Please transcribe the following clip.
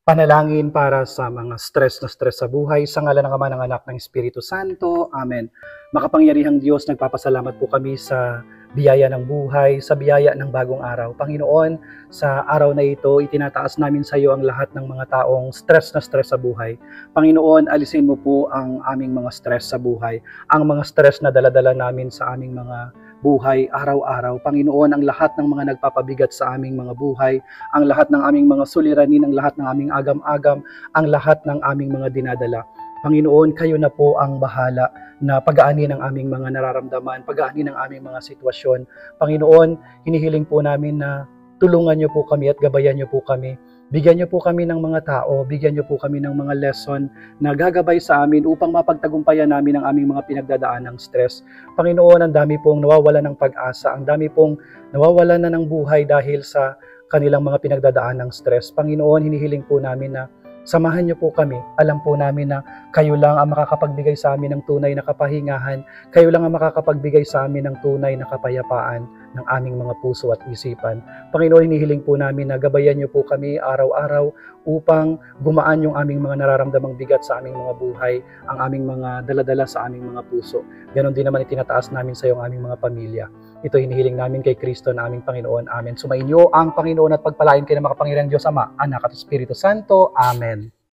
Panalangin para sa mga stress na stress sa buhay, sa ngalan ng Ama, ng Anak, ng Espiritu Santo. Amen. Makapangyarihang Diyos, nagpapasalamat po kami sa biyaya ng buhay, sa biyaya ng bagong araw. Panginoon, sa araw na ito, itinataas namin sa iyo ang lahat ng mga taong stress na stress sa buhay. Panginoon, alisin mo po ang aming mga stress sa buhay, ang mga stress na daladala namin sa aming mga buhay araw-araw. Panginoon, ang lahat ng mga nagpapabigat sa aming mga buhay, ang lahat ng aming mga suliranin, ang lahat ng aming agam-agam, ang lahat ng aming mga dinadala. Panginoon, kayo na po ang bahala na pag-aani ng aming mga nararamdaman, pag-aani ng aming mga sitwasyon. Panginoon, hinihiling po namin na tulungan niyo po kami at gabayan niyo po kami. Bigyan niyo po kami ng mga tao, bigyan niyo po kami ng mga lesson na gagabay sa amin upang mapagtagumpayan namin ang aming mga pinagdadaan ng stress. Panginoon, ang dami pong nawawala ng pag-asa, ang dami pong nawawala na ng buhay dahil sa kanilang mga pinagdadaan ng stress. Panginoon, hinihiling po namin na samahan niyo po kami. Alam po namin na kayo lang ang makakapagbigay sa amin ng tunay na kapahingahan. Kayo lang ang makakapagbigay sa amin ng tunay na kapayapaan ng aming mga puso at isipan. Panginoon, hinihiling po namin na gabayan niyo po kami araw-araw upang gumaan yung aming mga nararamdamang bigat sa aming mga buhay, ang aming mga daladala sa aming mga puso. Ganon din naman itinataas namin sa iyo ang aming mga pamilya. Ito hinihiling namin kay Kristo na aming Panginoon. Amen. Sumainyo ang Panginoon at pagpalain kayo ng makapangyarihang Diyos Ama, Anak at Espiritu Santo. Amen.